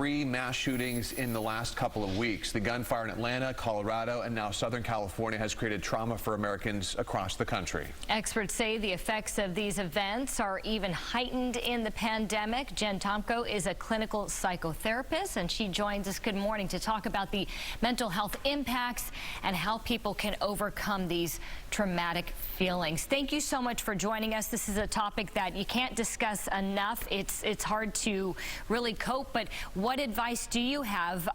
3 mass shootings in the last couple of weeks. The gunfire in Atlanta, Colorado, and now Southern California has created trauma for Americans across the country. Experts say the effects of these events are even heightened in the pandemic. Jen Tomko is a clinical psychotherapist, and she joins us. Good morning to talk about the mental health impacts and how people can overcome these traumatic feelings. Thank you so much for joining us. This is a topic that you can't discuss enough. It's hard to really cope, but what advice do you have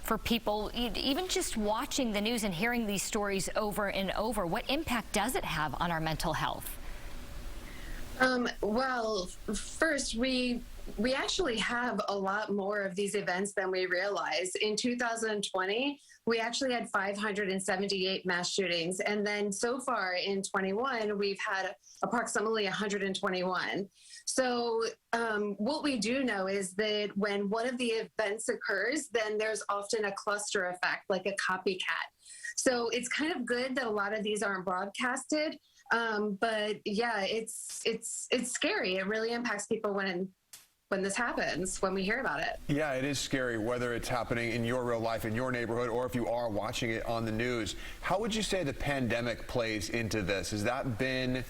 for people, even just watching the news and hearing these stories over and over? What impact does it have on our mental health? Well, first, we actually have a lot more of these events than we realize. In 2020, we actually had 578 mass shootings. And then so far in 21, we've had approximately 121. So what we do know is that when one of the events occurs, then there's often a cluster effect, like a copycat. So it's kind of good that a lot of these aren't broadcasted. But yeah, it's scary. It really impacts people when this happens, when we hear about it. Yeah, it is scary, whether it's happening in your real life, in your neighborhood, or if you are watching it on the news. How would you say the pandemic plays into this? Has that been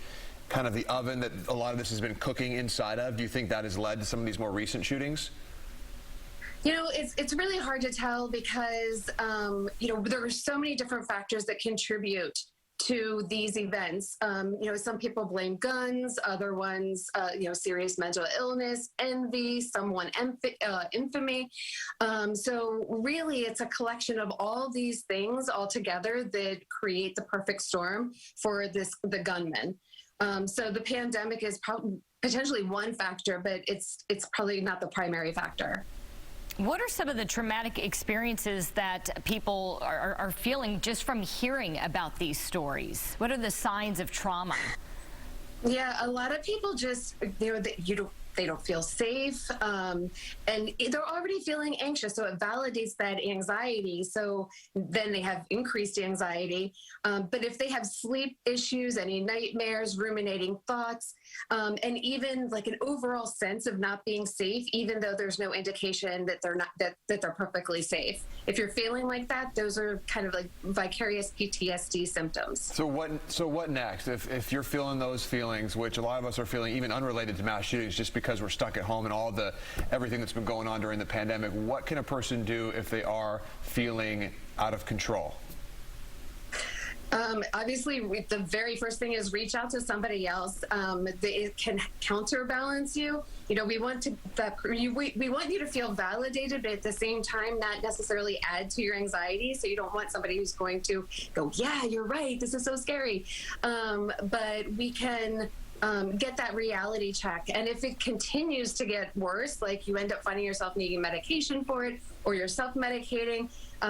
kind of the oven that a lot of this has been cooking inside of? Do you think that has led to some of these more recent shootings? You know, it's really hard to tell because, there are so many different factors that contribute to these events. Some people blame guns, other ones, serious mental illness, envy, infamy. So really, it's a collection of all these things all together that create the perfect storm for the gunman. So the pandemic is potentially one factor, but it's probably not the primary factor. What are some of the traumatic experiences that people are feeling just from hearing about these stories? What are the signs of trauma? Yeah, a lot of people just, they don't feel safe, and they're already feeling anxious, so it validates that anxiety. So then they have increased anxiety. But if they have sleep issues, any nightmares, ruminating thoughts, and even like an overall sense of not being safe, even though there's no indication that they're perfectly safe. If you're feeling like that, those are kind of like vicarious PTSD symptoms. So what next? If you're feeling those feelings, which a lot of us are feeling, even unrelated to mass shootings, just because we're stuck at home and everything that's been going on during the pandemic, what can a person do if they are feeling out of control? Obviously, the very first thing is reach out to somebody else. It can counterbalance you. We want you to feel validated, but at the same time, not necessarily add to your anxiety. So you don't want somebody who's going to go, "Yeah, you're right. This is so scary." But we can get that reality check. And if it continues to get worse, like you end up finding yourself needing medication for it, or you're self-medicating,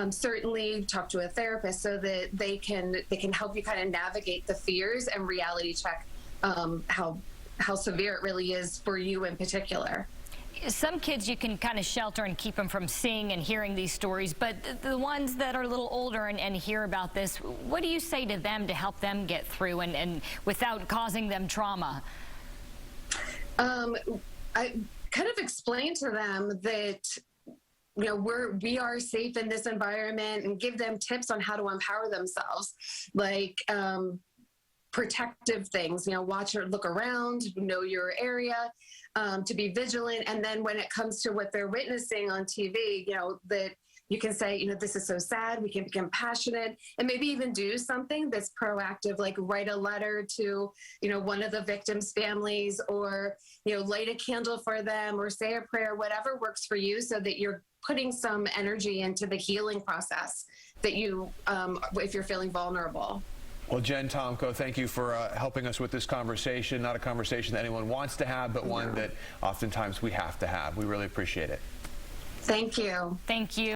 certainly talk to a therapist so that they can help you kind of navigate the fears and reality check how severe it really is for you in particular. Some kids you can kind of shelter and keep them from seeing and hearing these stories, but the ones that are a little older and hear about this, what do you say to them to help them get through and without causing them trauma? I kind of explain to them that we are safe in this environment, and give them tips on how to empower themselves, like protective things, watch or look around, know your area, to be vigilant. And then when it comes to what they're witnessing on TV, that you can say, this is so sad, we can be compassionate, and maybe even do something that's proactive, like write a letter to, one of the victims' families, or, light a candle for them, or say a prayer, whatever works for you, so that you're putting some energy into the healing process that if you're feeling vulnerable. Well, Jen Tomko, thank you for helping us with this conversation. Not a conversation that anyone wants to have, but one that oftentimes we have to have. We really appreciate it. Thank you. Thank you.